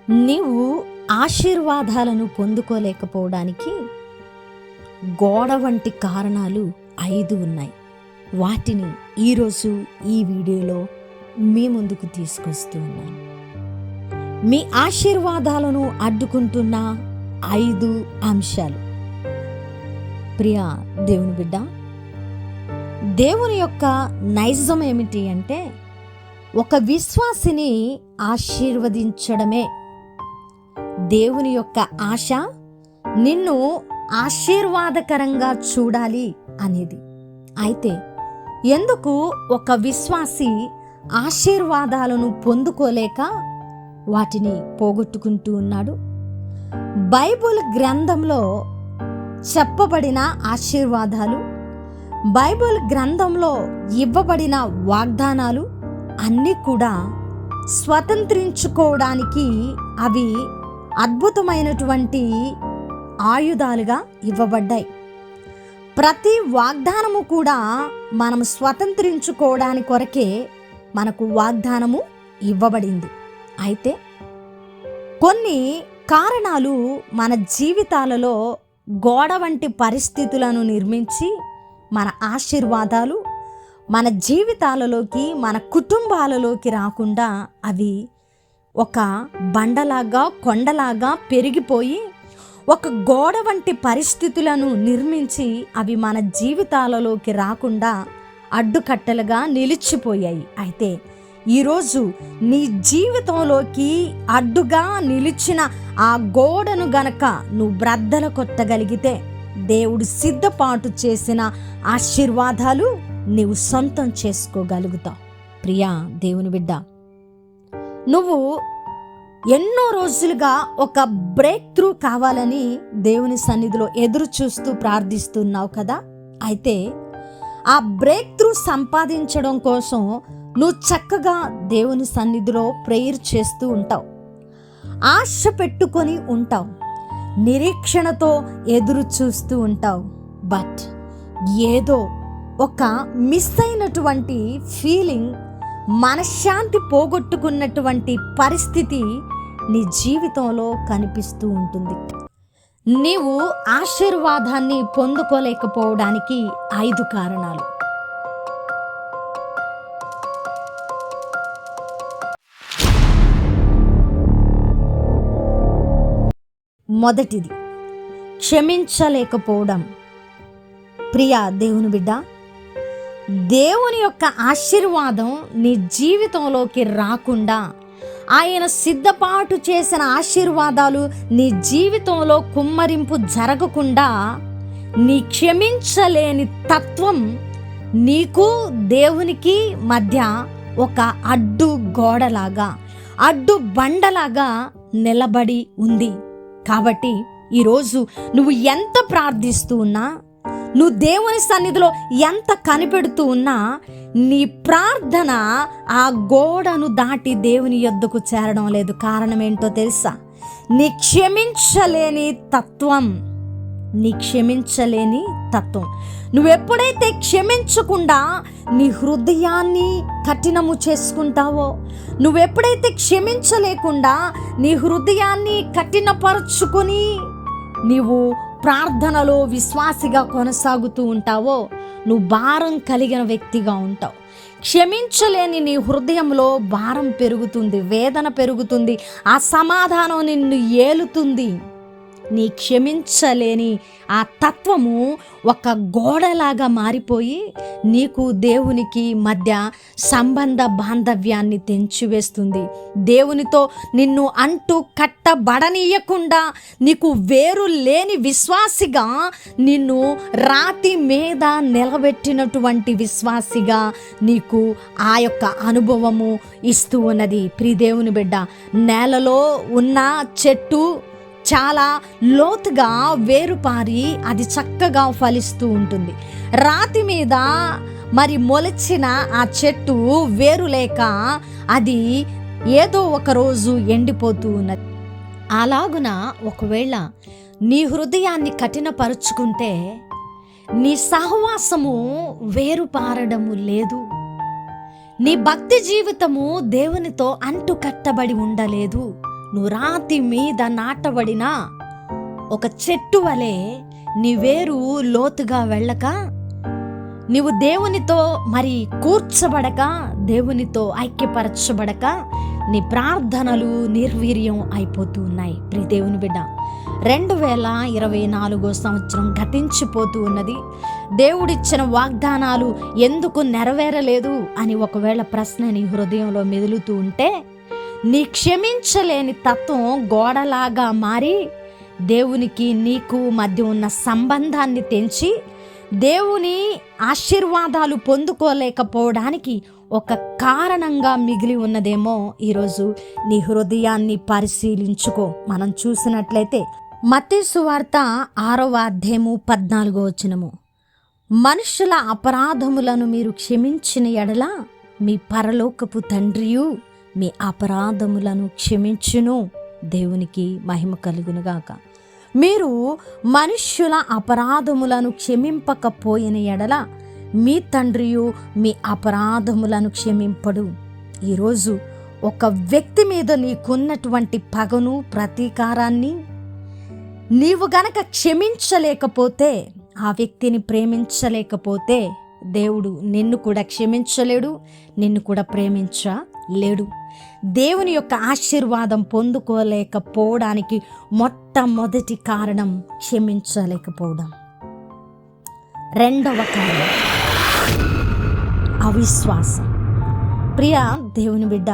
నీవు ఆశీర్వాదాలను పొందుకోలేకపోవడానికి గోడ వంటి కారణాలు 5 ఉన్నాయి. వాటిని ఈరోజు ఈ వీడియోలో మీ ముందుకు తీసుకొస్తూ ఉన్నాను. మీ ఆశీర్వాదాలను అడ్డుకుంటున్న 5 అంశాలు. ప్రియ దేవుని బిడ్డ, దేవుని యొక్క నైజం ఏమిటి అంటే ఒక విశ్వాసిని ఆశీర్వదించడమే. దేవుని యొక్క ఆశ నిన్ను ఆశీర్వాదకరంగా చూడాలి అనేది. అయితే ఎందుకు ఒక విశ్వాసి ఆశీర్వాదాలను పొందుకోలేక వాటిని పోగొట్టుకుంటూ ఉన్నాడు? బైబిల్ గ్రంథంలో చెప్పబడిన ఆశీర్వాదాలు, బైబిల్ గ్రంథంలో ఇవ్వబడిన వాగ్దానాలు అన్నీ కూడా స్వతంత్రించుకోవడానికి అవి అద్భుతమైనటువంటి ఆయుధాలుగా ఇవ్వబడ్డాయి. ప్రతి వాగ్దానము కూడా మనం స్వతంత్రించుకోవడానికి కొరకే మనకు వాగ్దానము ఇవ్వబడింది. అయితే కొన్ని కారణాలు మన జీవితాలలో గోడ వంటి పరిస్థితులను నిర్మించి మన ఆశీర్వాదాలు మన జీవితాలలోకి, మన కుటుంబాలలోకి రాకుండా అవి ఒక బండలాగా, కొండలాగా పెరిగిపోయి ఒక గోడ వంటి పరిస్థితులను నిర్మించి అవి మన జీవితాలలోకి రాకుండా అడ్డుకట్టలుగా నిలిచిపోయాయి. అయితే ఈరోజు నీ జీవితంలోకి అడ్డుగా నిలిచిన ఆ గోడను గనక నువ్వు బ్రద్దల కొట్టగలిగితే దేవుడు సిద్ధపాటు చేసిన ఆశీర్వాదాలు నీవు సొంతం చేసుకోగలుగుతావు. ప్రియా దేవుని బిడ్డ, నువ్వు ఎన్నో రోజులుగా ఒక బ్రేక్ త్రూ కావాలని దేవుని సన్నిధిలో ఎదురు చూస్తూ ప్రార్థిస్తున్నావు కదా. అయితే ఆ బ్రేక్ త్రూ సంపాదించడం కోసం నువ్వు చక్కగా దేవుని సన్నిధిలో ప్రేయర్ చేస్తూ ఉంటావు, ఆశ పెట్టుకొని ఉంటావు, నిరీక్షణతో ఎదురు చూస్తూ ఉంటావు. బట్ ఏదో ఒక మిస్ అయినటువంటి ఫీలింగ్, మనశ్శాంతి పోగొట్టుకున్నటువంటి పరిస్థితి నీ జీవితంలో కనిపిస్తూ ఉంటుంది. నీవు ఆశీర్వాదాన్ని పొందుకోలేకపోవడానికి 5 కారణాలు. మొదటిది, క్షమించలేకపోవడం. ప్రియా దేవుని బిడ్డ, దేవుని యొక్క ఆశీర్వాదం నీ జీవితంలోకి రాకుండా, ఆయన సిద్ధపాటు చేసిన ఆశీర్వాదాలు నీ జీవితంలో కుమ్మరింపు జరగకుండా నీ క్షమించలేని తత్వం నీకు దేవునికి మధ్య ఒక అడ్డు గోడలాగా, అడ్డు బండలాగా నిలబడి ఉంది. కాబట్టి ఈరోజు నువ్వు ఎంత ప్రార్థిస్తూ ఉన్నా, నువ్వు దేవుని సన్నిధిలో ఎంత కనిపెడుతూ ఉన్నా, నీ ప్రార్థన ఆ గోడను దాటి దేవుని యొద్దకు చేరడం లేదు. కారణం ఏంటో తెలుసా? నీ క్షమించలేని తత్వం. నీ క్షమించలేని తత్వం. నువ్వెప్పుడైతే క్షమించకుండా నీ హృదయాన్ని కఠినము చేసుకుంటావో, నువ్వెప్పుడైతే క్షమించలేకుండా నీ హృదయాన్ని కఠినపరుచుకొని నీవు ప్రార్థనలో విశ్వాసిగా కొనసాగుతూ ఉంటావో, నువ్వు భారం కలిగిన వ్యక్తిగా ఉంటావు. క్షమించలేని నీ హృదయంలో భారం పెరుగుతుంది, వేదన పెరుగుతుంది, అసమాధానం నిన్ను ఏలుతుంది. నీ క్షమించలేని ఆ తత్వము ఒక గోడలాగా మారిపోయి నీకు దేవునికి మధ్య సంబంధ బాంధవ్యాన్ని తెంచివేస్తుంది. దేవునితో నిన్ను అంటూ కట్టబడనీయకుండా నీకు వేరు లేని విశ్వాసిగా, నిన్ను రాతి మీద నిలబెట్టినటువంటి విశ్వాసిగా నీకు ఆ యొక్క అనుభవము ఇస్తూ ఉన్నది. ప్రియ దేవుని బిడ్డ, నేలలో ఉన్న చెట్టు చాలా లోతుగా వేరుపారి అది చక్కగా ఫలిస్తూ ఉంటుంది. రాతి మీద మరి మొలిచిన ఆ చెట్టు వేరు లేక అది ఏదో ఒక రోజు ఎండిపోతూ ఉన్నది. అలాగున ఒకవేళ నీ హృదయాన్ని కఠినపరుచుకుంటే నీ సహవాసము వేరుపారడము లేదు. నీ భక్తి జీవితము దేవునితో అంటు కట్టబడి ఉండలేదు. నువ్వు రాతి మీద నాటబడిన ఒక చెట్టు వలె నీ వేరు లోతుగా వెళ్ళక, నీవు దేవునితో మరి కూర్చబడక, దేవునితో ఐక్యపరచబడక నీ ప్రార్థనలు నిర్వీర్యం అయిపోతూ ఉన్నాయి. ప్రియ దేవుని బిడ్డ, 2024 సంవత్సరం గతించిపోతూ ఉన్నది. దేవుడిచ్చిన వాగ్దానాలు ఎందుకు నెరవేరలేదు అని ఒకవేళ ప్రశ్న నీ హృదయంలో మెదులుతూ ఉంటే, నీ క్షమించలేని తత్వం గోడలాగా మారి దేవునికి నీకు మధ్య ఉన్న సంబంధాన్ని తెంచి దేవుని ఆశీర్వాదాలు పొందుకోలేకపోవడానికి ఒక కారణంగా మిగిలి ఉన్నదేమో. ఈరోజు నీ హృదయాన్ని పరిశీలించుకో. మనం చూసినట్లయితే మత్తయి సువార్త 6వ అధ్యాయము 14వ వచనము, మనుషుల అపరాధములను మీరు క్షమించిన ఎడల మీ పరలోకపు తండ్రియు మీ అపరాధములను క్షమించును. దేవునికి మహిమ కలుగునుగాక. మీరు మనుష్యుల అపరాధములను క్షమింపకపోయిన ఎడల మీ తండ్రియు మీ అపరాధములను క్షమింపడు. ఈరోజు ఒక వ్యక్తి మీద నీకున్నటువంటి పగను, ప్రతీకారాన్ని నీవు గనక క్షమించలేకపోతే, ఆ వ్యక్తిని ప్రేమించలేకపోతే, దేవుడు నిన్ను కూడా క్షమించలేడు, నిన్ను కూడా ప్రేమించలేడు. దేవుని యొక్క ఆశీర్వాదం పొందుకోలేకపోవడానికి మొట్టమొదటి కారణం క్షమించలేకపోవడం. రెండవ కారణం అవిశ్వాసం. ప్రియ దేవుని బిడ్డ,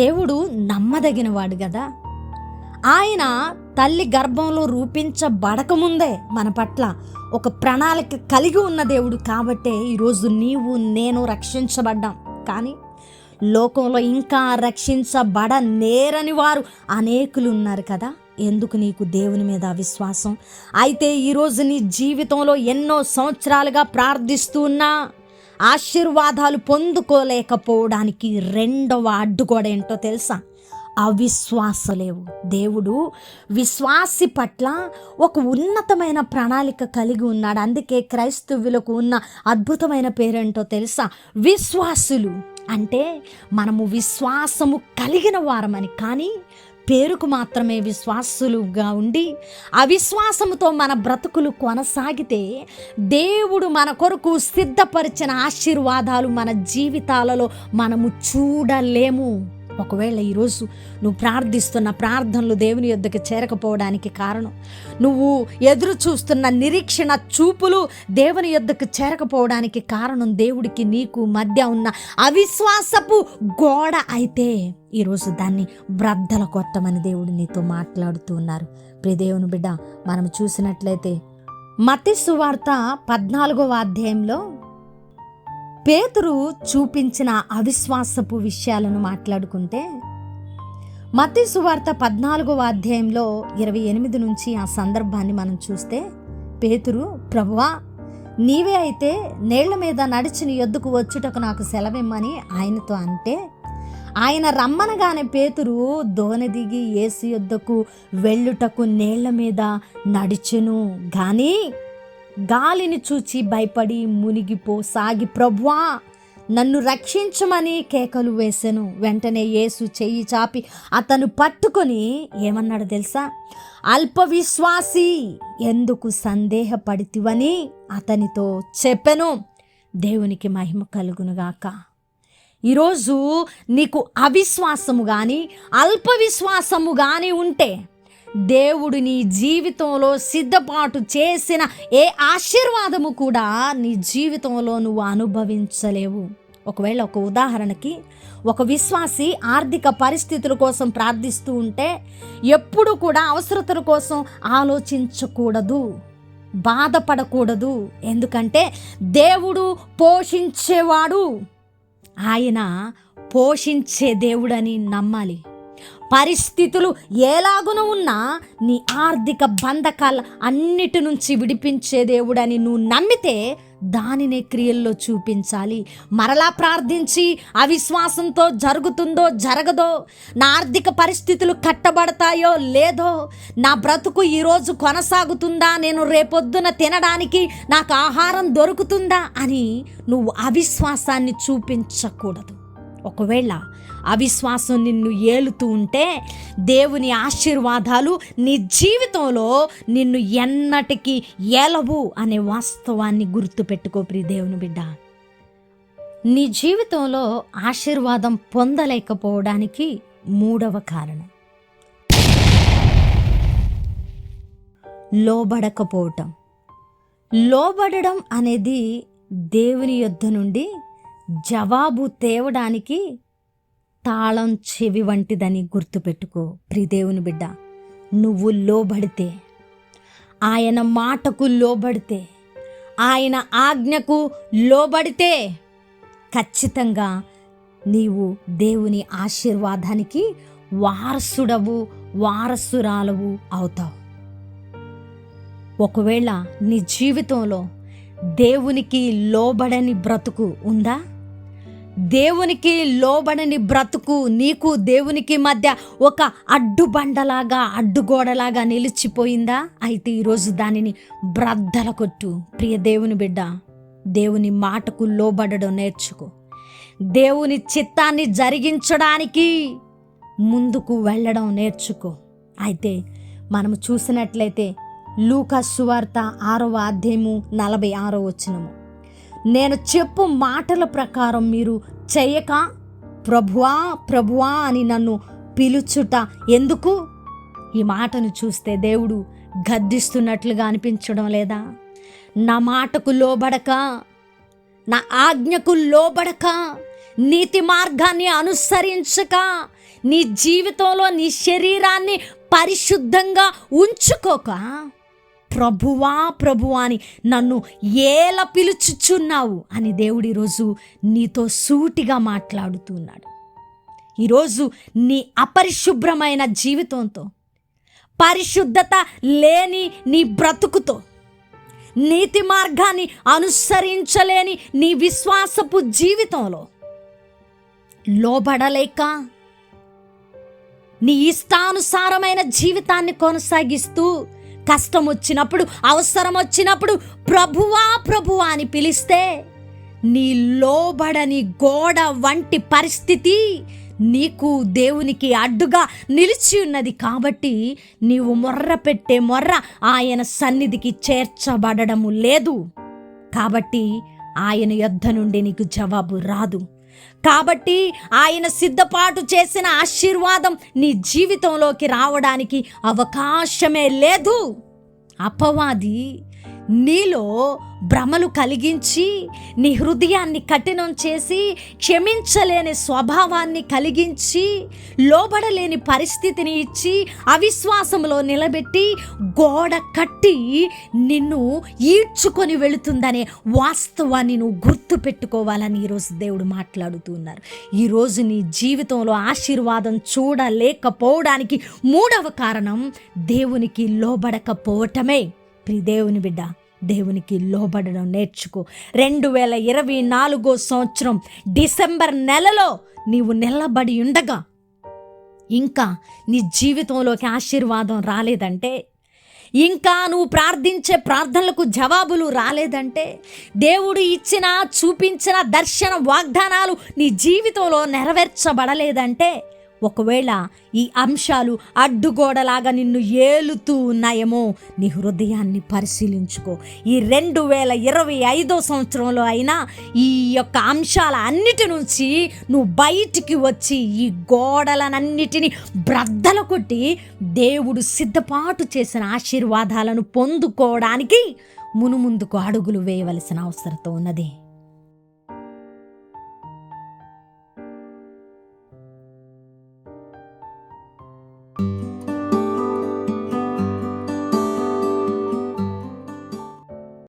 దేవుడు నమ్మదగినవాడు కదా. ఆయన తల్లి గర్భంలో రూపించబడకముందే మన పట్ల ఒక ప్రణాళిక కలిగి ఉన్న దేవుడు కాబట్టే ఈరోజు నీవు నేను రక్షించబడ్డాం. కానీ లోకంలో ఇంకా రక్షించబడనేరని వారు అనేకులు ఉన్నారు కదా. ఎందుకు నీకు దేవుని మీద అవిశ్వాసం? అయితే ఈరోజు నీ జీవితంలో ఎన్నో సంవత్సరాలుగా ప్రార్థిస్తూ ఉన్నా ఆశీర్వాదాలు పొందుకోలేకపోవడానికి రెండవ అడ్డుగోడ ఏంటో తెలుసా? అవిశ్వాసలేవు. దేవుడు విశ్వాసి పట్ల ఒక ఉన్నతమైన ప్రణాళిక కలిగి ఉన్నాడు. అందుకే క్రైస్తవులకు ఉన్న అద్భుతమైన పేరేంటో తెలుసా? విశ్వాసులు. అంటే మనము విశ్వాసము కలిగిన వారమని, కానీ పేరుకు మాత్రమే విశ్వాసులుగా ఉండి అవిశ్వాసముతో మన బ్రతుకులు కొనసాగితే దేవుడు మన కొరకు సిద్ధపరిచిన ఆశీర్వాదాలు మన జీవితాలలో మనము చూడలేము. ఒకవేళ ఈరోజు నువ్వు ప్రార్థిస్తున్న ప్రార్థనలు దేవుని యొద్దకు చేరకపోవడానికి కారణం, నువ్వు ఎదురు చూస్తున్న నిరీక్షణ చూపులు దేవుని యొద్దకు చేరకపోవడానికి కారణం దేవుడికి నీకు మధ్య ఉన్న అవిశ్వాసపు గోడ అయితే ఈరోజు దాన్ని బ్రద్దల కొట్టమని దేవుడు నీతో మాట్లాడుతూ ఉన్నారు. ప్రియ దేవుని బిడ్డ, మనం చూసినట్లయితే మత్తయి సువార్త 14వ అధ్యాయంలో పేతురు చూపించిన అవిశ్వాసపు విషయాలను మాట్లాడుకుంటే, మత్తయి సువార్త 14వ అధ్యాయంలో 28 నుంచి ఆ సందర్భాన్ని మనం చూస్తే, పేతురు, ప్రభువా నీవే అయితే నీళ్ల మీద నడిచి నీ యొద్దకు వచ్చుటకు నాకు సెలవిమ్మని ఆయనతో అంటే, ఆయన రమ్మనగానే పేతురు దోణి దిగి యేసు యొద్దకు వెళ్ళుటకు నీళ్ల మీద నడిచెను. గాని గాలిని చూచి భయపడి మునిగిపోసాగి ప్రభువా నన్ను రక్షించమని కేకలు వేసెను. వెంటనే యేసు చెయ్యి చాపి అతను పట్టుకొని ఏమన్నాడు తెలుసా? అల్ప విశ్వాసి, ఎందుకు సందేహపడితివని అతనితో చెప్పెను. దేవునికి మహిమ కలుగునుగాక. ఈరోజు నీకు అవిశ్వాసము కానీ అల్ప విశ్వాసము కానీ ఉంటే దేవుడు నీ జీవితంలో సిద్ధపాటు చేసిన ఏ ఆశీర్వాదము కూడా నీ జీవితంలో నువ్వు అనుభవించలేవు. ఒకవేళ ఒక ఉదాహరణకి, ఒక విశ్వాసి ఆర్థిక పరిస్థితుల కోసం ప్రార్థిస్తూ ఉంటే ఎప్పుడు కూడా అవసరతల కోసం ఆలోచించకూడదు, బాధపడకూడదు. ఎందుకంటే దేవుడు పోషించేవాడు, ఆయన పోషించే దేవుడని నమ్మాలి. పరిస్థితులు ఎలాగున ఉన్నా నీ ఆర్థిక బంధకాల అన్నిటి నుంచి విడిపించే దేవుడని నువ్వు నమ్మితే దానినే క్రియల్లో చూపించాలి. మరలా ప్రార్థించి అవిశ్వాసంతో జరుగుతుందో జరగదో, నా ఆర్థిక పరిస్థితులు కట్టబడతాయో లేదో, నా బ్రతుకు ఈరోజు కొనసాగుతుందా, నేను రేపొద్దున తినడానికి నాకు ఆహారం దొరుకుతుందా అని నువ్వు అవిశ్వాసాన్ని చూపించకూడదు. ఒకవేళ అవిశ్వాసం నిన్ను ఏలుతూ ఉంటే దేవుని ఆశీర్వాదాలు నీ జీవితంలో నిన్ను ఎన్నటికీ ఏలవు అనే వాస్తవాన్ని గుర్తుపెట్టుకో ప్రియ దేవుని బిడ్డ. నీ జీవితంలో ఆశీర్వాదం పొందలేకపోవడానికి మూడవ కారణం లోబడకపోవటం. లోబడడం అనేది దేవుని యొద్ద నుండి జవాబు తేవడానికి తాళం చెవి వంటిదని గుర్తుపెట్టుకో ప్రియ దేవుని బిడ్డ. నువ్వు లోబడితే, ఆయన మాటకు లోబడితే, ఆయన ఆజ్ఞకు లోబడితే ఖచ్చితంగా నీవు దేవుని ఆశీర్వాదానికి వారసురాలవు అవుతావు. ఒకవేళ నీ జీవితంలో దేవునికి లోబడని బ్రతుకు ఉందా? దేవునికి లోబడని బ్రతుకు నీకు దేవునికి మధ్య ఒక అడ్డుబండలాగా, అడ్డుగోడలాగా నిలిచిపోయిందా? అయితే ఈరోజు దానిని బ్రద్దల కొట్టు ప్రియ దేవుని బిడ్డ. దేవుని మాటకు లోబడడం నేర్చుకో. దేవుని చిత్తాన్ని జరిగించడానికి ముందుకు వెళ్ళడం నేర్చుకో. అయితే మనము చూసినట్లయితే లూకా సువార్త 6వ అధ్యాయము 46వ వచనము, నేను చెప్పు మాటల ప్రకారం మీరు చేయక ప్రభువా ప్రభువా అని నన్ను పిలుచుట ఎందుకు? ఈ మాటను చూస్తే దేవుడు గద్దిస్తున్నట్లుగా అనిపించడం లేదా? నా మాటకు లోబడక, నా ఆజ్ఞకు లోబడక, నీతి మార్గాన్ని అనుసరించక, నీ జీవితంలో నీ శరీరాన్ని పరిశుద్ధంగా ఉంచుకోక ప్రభువా ప్రభువా అని నన్ను ఎలా పిలుచుచున్నావు అని దేవుడు ఈరోజు నీతో సూటిగా మాట్లాడుతున్నాడు. ఈరోజు నీ అపరిశుభ్రమైన జీవితంతో, పరిశుద్ధత లేని నీ బ్రతుకుతో, నీతి మార్గాన్ని అనుసరించలేని నీ విశ్వాసపు జీవితంలో లోబడలేక నీ ఇష్టానుసారమైన జీవితాన్ని కొనసాగిస్తూ కష్టం వచ్చినప్పుడు, అవసరం వచ్చినప్పుడు ప్రభువా ప్రభువా అని పిలిస్తే నీ లోబడని గోడ వంటి పరిస్థితి నీకు దేవునికి అడ్డుగా నిలిచి ఉన్నది. కాబట్టి నీవు మొర్ర పెట్టే మొర్ర ఆయన సన్నిధికి చేర్చబడము లేదు. కాబట్టి ఆయన యొద్ద నుండి నీకు జవాబు రాదు. కాబట్టి ఆయన సిద్ధపాటు చేసిన ఆశీర్వాదం నీ జీవితంలోకి రావడానికి అవకాశమే లేదు. అపవాది నీలో భ్రమలు కలిగించి, నీ హృదయాన్ని కఠినం చేసి, క్షమించలేని స్వభావాన్ని కలిగించి, లోబడలేని పరిస్థితిని ఇచ్చి, అవిశ్వాసంలో నిలబెట్టి, గోడ కట్టి నిన్ను ఈడ్చుకొని వెళుతుందనే వాస్తవాన్ని నువ్వు గుర్తు పెట్టుకోవాలని ఈరోజు దేవుడు మాట్లాడుతున్నారు. ఈరోజు నీ జీవితంలో ఆశీర్వాదం చూడలేకపోవడానికి మూడవ కారణం దేవునికి లోబడకపోవటమే. ప్రియ దేవుని బిడ్డ, దేవునికి లోబడడం నేర్చుకో. 2024 సంవత్సరం డిసెంబర్ నెలలో నీవు నిలబడి ఉండగా ఇంకా నీ జీవితంలోకి ఆశీర్వాదం రాలేదంటే, ఇంకా నువ్వు ప్రార్థించే ప్రార్థనలకు జవాబులు రాలేదంటే, దేవుడు ఇచ్చిన చూపించిన దర్శన వాగ్దానాలు నీ జీవితంలో నెరవేర్చబడలేదంటే, ఒకవేళ ఈ అంశాలు అడ్డుగోడలాగా నిన్ను ఏలుతూ ఉన్నాయేమో నీ హృదయాన్ని పరిశీలించుకో. ఈ 2025 సంవత్సరంలో అయినా ఈ యొక్క అంశాల అన్నిటి నుంచి నువ్వు బయటికి వచ్చి ఈ గోడలనన్నిటినీ బ్రద్దలు కొట్టి దేవుడు సిద్ధపాటు చేసిన ఆశీర్వాదాలను పొందుకోవడానికి మునుముందుకు అడుగులు వేయవలసిన అవసరం ఉన్నది.